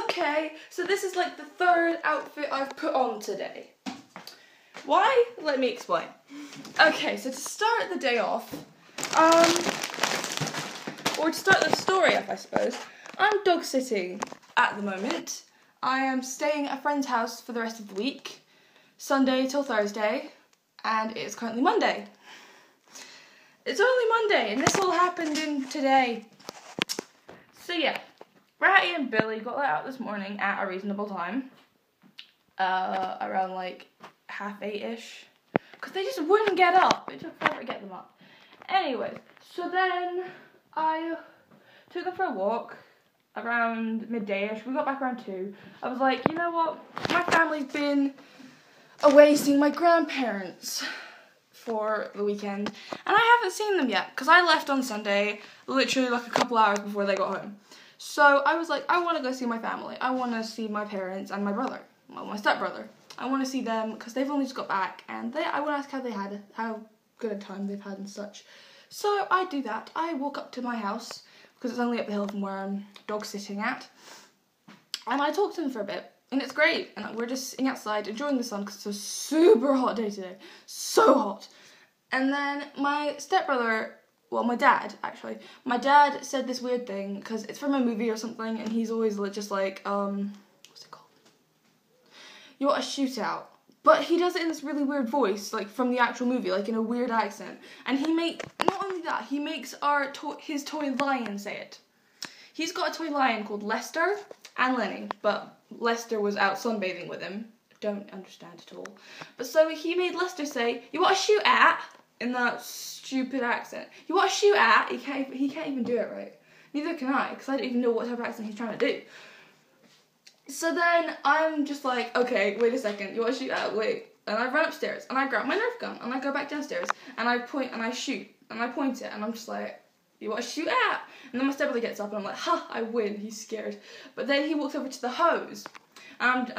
Okay, so this is like the third outfit I've put on today. Why? Let me explain. Okay, so to start the day off, or to start the story off, I suppose, I'm dog sitting at the moment. I am staying at a friend's house for the rest of the week, Sunday till Thursday, and it is currently Monday. It's only Monday, and this all happened in today. So yeah, Ratty and Billy got let out this morning at a reasonable time, around like 8:30ish, because they just wouldn't get up. It took forever to get them up. Anyways, so then I took them for a walk around midday-ish. We got back around 2. I was like, you know what? My family's been away seeing my grandparents for the weekend, and I haven't seen them yet, because I left on Sunday, literally like a couple hours before they got home. So I was like, I want to go see my family. I want to see my parents and my brother, well, my stepbrother. I want to see them, because they've only just got back, and I want to ask how good a time they've had and such. So I do that. I walk up to my house, because it's only up the hill from where I'm dog sitting at, and I talk to them for a bit, and it's great, and we're just sitting outside enjoying the sun, because it's a super hot day today, so hot. And then my stepbrother, well, my dad, actually, my dad said this weird thing, because it's from a movie or something, and he's always just like, what's it called? You want a shootout. But he does it in this really weird voice, like from the actual movie, like in a weird accent. And not only that, he makes his toy lion say it. He's got a toy lion called Lester and Lenny, but Lester was out sunbathing with him. Don't understand at all. But so he made Lester say, "You want to shoot at?" in that stupid accent. "You want to shoot at?" He can't even do it right. Neither can I, because I don't even know what type of accent he's trying to do. So then I'm just like, okay, wait a second, you want to shoot at? Wait. And I run upstairs, and I grab my Nerf gun, and I go back downstairs, and I point, and I shoot, and I point it, and I'm just like, you want to shoot at? And then my stepbrother gets up, and I'm like, ha, I win. He's scared. But then he walks over to the hose, and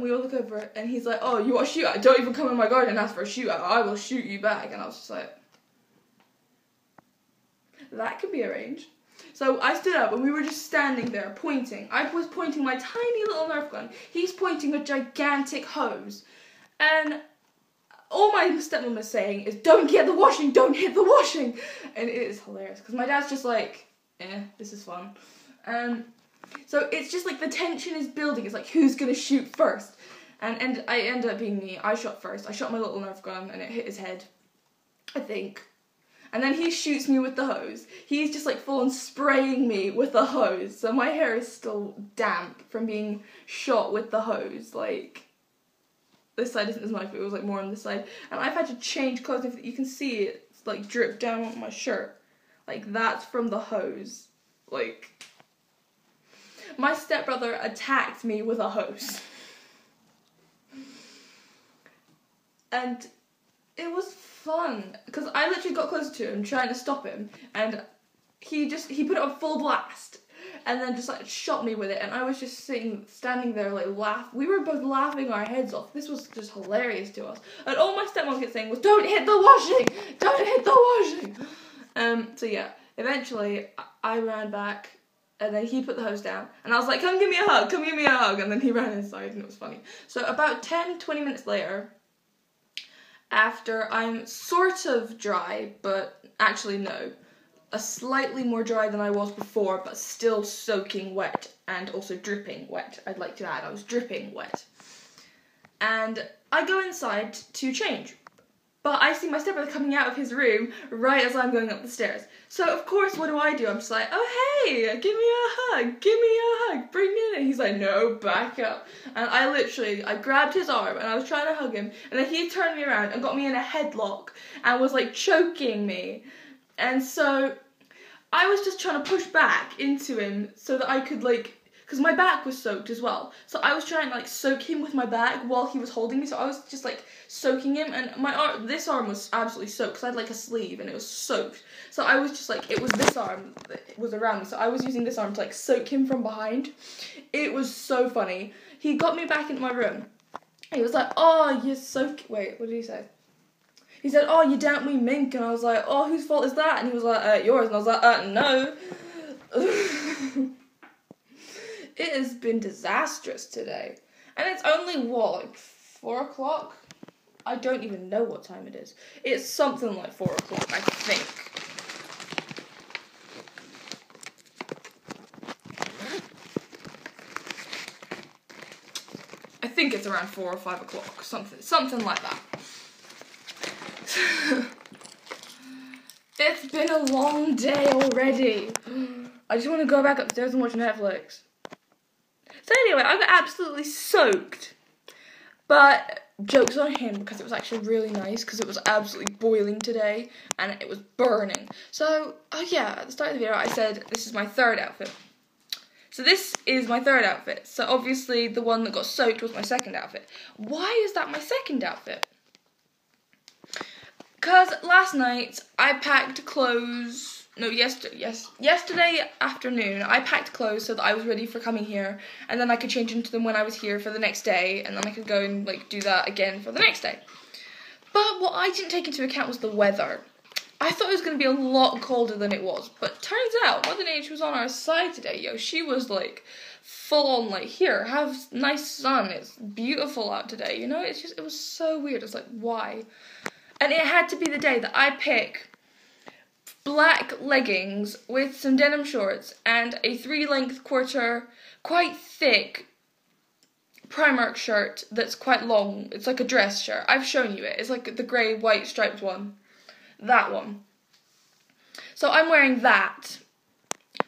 we all look over it, and he's like, oh, you want to shoot at? Don't even come in my garden and ask for a shoot at. I will shoot you back. And I was just like, that could be arranged. So I stood up, and we were just standing there pointing. I was pointing my tiny little Nerf gun. He's pointing a gigantic hose. And all my stepmom was saying is, don't get the washing, don't hit the washing. And it is hilarious, because my dad's just like, this is fun. So it's just like the tension is building. It's like, who's going to shoot first? And I ended up being me. I shot first. I shot my little Nerf gun, and it hit his head, I think. And then he shoots me with the hose. He's just like full on spraying me with the hose. So my hair is still damp from being shot with the hose. Like, this side isn't as much, but it was like more on this side. And I've had to change clothes. You can see it's like dripped down on my shirt. Like, that's from the hose. Like, my stepbrother attacked me with a hose. And it was fun, because I literally got closer to him trying to stop him, and he put it on full blast, and then just like shot me with it, and I was just standing there like we were both laughing our heads off. This was just hilarious to us, and all my stepmom kept saying was, don't hit the washing, don't hit the washing. So yeah, eventually I ran back, and then he put the hose down, and I was like, come give me a hug, and then he ran inside, and it was funny. So about 10-20 minutes later, after I'm sort of dry, but actually no, a slightly more dry than I was before, but still soaking wet, and also dripping wet, I'd like to add. I was dripping wet. And I go inside to change, but I see my stepbrother coming out of his room right as I'm going up the stairs. So of course, what do? I'm just like, oh hey, give me a hug, bring me in. And he's like, no, back up. And I grabbed his arm, and I was trying to hug him, and then he turned me around and got me in a headlock, and was like choking me. And so I was just trying to push back into him so that I could because my back was soaked as well. So I was trying to soak him with my back while he was holding me. So I was just soaking him, and this arm was absolutely soaked, because I had a sleeve and it was soaked. So I was just it was this arm that was around me. So I was using this arm to soak him from behind. It was so funny. He got me back into my room. He was like, oh, you're so, wait, what did he say? He said, oh, you damped me mink. And I was like, oh, whose fault is that? And he was like, yours. And I was like, no. It has been disastrous today. And it's only, what, like 4 o'clock? I don't even know what time it is. It's something like 4 o'clock, I think. I think it's around 4 or 5 o'clock. Something like that. It's been a long day already. I just want to go back upstairs and watch Netflix. So anyway, I got absolutely soaked. But joke's on him, because it was actually really nice, because it was absolutely boiling today, and it was burning. So, oh yeah, at the start of the video I said this is my third outfit. So this is my third outfit. So obviously the one that got soaked was my second outfit. Why is that my second outfit? Because last night I packed clothes, yesterday afternoon I packed clothes so that I was ready for coming here, and then I could change into them when I was here for the next day, and then I could go and like do that again for the next day. But what I didn't take into account was the weather. I thought it was going to be a lot colder than it was, but turns out Mother Nature was on our side today, yo. She was like full on like, here, have nice sun, it's beautiful out today, you know? It was so weird. It's like, why? And it had to be the day that I pick black leggings with some denim shorts and a 3-length quarter, quite thick Primark shirt that's quite long. It's like a dress shirt. I've shown you it. It's like the grey, white striped one. That one. So I'm wearing that,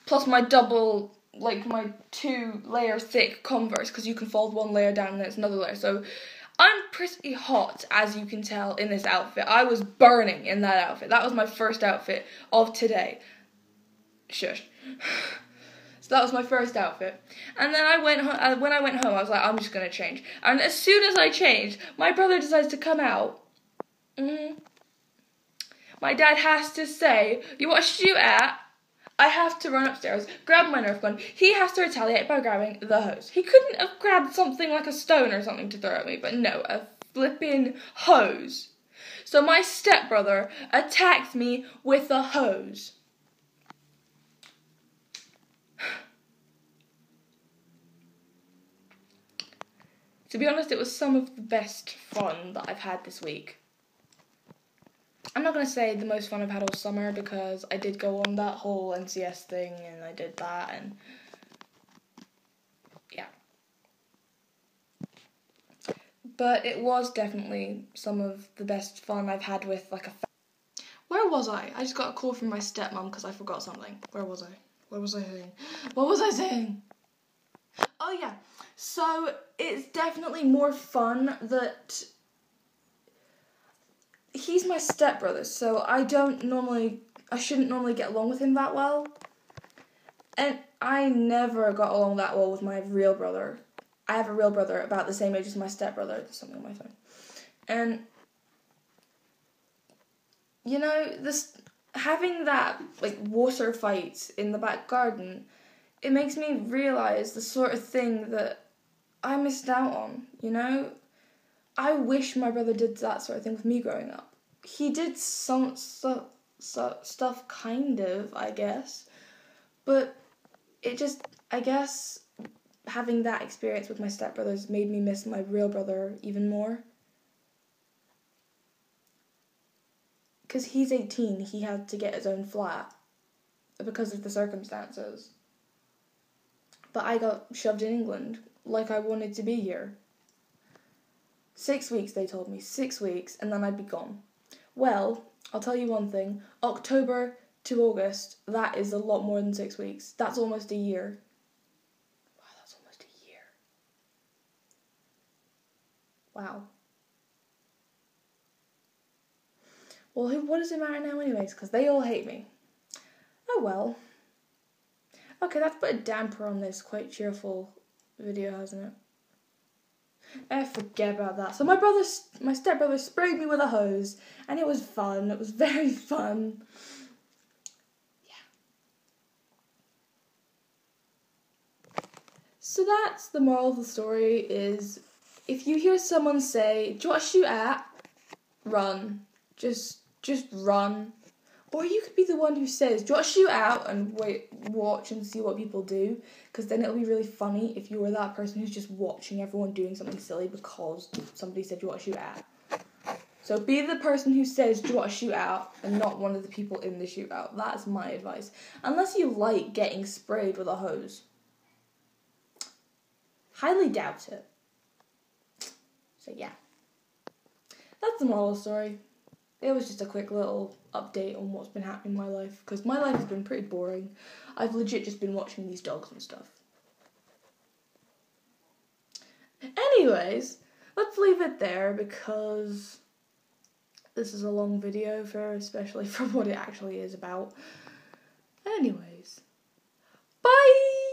plus my double, like my 2-layer thick Converse, because you can fold one layer down and then it's another layer. So I'm pretty hot, as you can tell, in this outfit. I was burning in that outfit. That was my first outfit of today. Shush. So that was my first outfit. And then when I went home, I was like, I'm just going to change. And as soon as I changed, my brother decides to come out. My dad has to say, you want to shoot at? I have to run upstairs, grab my Nerf gun. He has to retaliate by grabbing the hose. He couldn't have grabbed something like a stone or something to throw at me, but no, a flipping hose. So my stepbrother attacked me with a hose. To be honest, it was some of the best fun that I've had this week. I'm not going to say the most fun I've had all summer, because I did go on that whole NCS thing, and I did that, and yeah. But it was definitely some of the best fun I've had with, like, Where was I? I just got a call from my stepmom because I forgot something. Where was I? What was I saying? What was I saying? Oh yeah, so it's definitely more fun that he's my stepbrother, so I shouldn't normally get along with him that well. And I never got along that well with my real brother. I have a real brother about the same age as my stepbrother. There's something on my phone. And, you know, having that, like, water fight in the back garden, it makes me realise the sort of thing that I missed out on, you know? I wish my brother did that sort of thing with me growing up. He did some stuff, kind of, I guess. But it just, I guess, having that experience with my stepbrothers made me miss my real brother even more. Because he's 18, he had to get his own flat because of the circumstances. But I got shoved in England like I wanted to be here. 6 weeks, they told me. 6 weeks, and then I'd be gone. Well, I'll tell you one thing. October to August, that is a lot more than 6 weeks. That's almost a year. Wow, that's almost a year. Wow. Well, what does it matter now anyways? Because they all hate me. Oh well. Okay, that's put a damper on this quite cheerful video, hasn't it? Forget about that. So my stepbrother sprayed me with a hose, and it was fun. It was very fun. Yeah. So that's the moral of the story is, if you hear someone say, do you want to shoot at? Run. Just run. Or you could be the one who says, do you want to shoot out and watch and see what people do? Because then it'll be really funny if you were that person who's just watching everyone doing something silly because somebody said, do you want to shoot out? So be the person who says, do you want to shoot out? And not one of the people in the shootout. That's my advice. Unless you like getting sprayed with a hose. Highly doubt it. So yeah. That's the moral of the story. It was just a quick little update on what's been happening in my life. Because my life has been pretty boring. I've legit just been watching these dogs and stuff. Anyways, let's leave it there because this is a long video, especially for what it actually is about. Anyways, bye!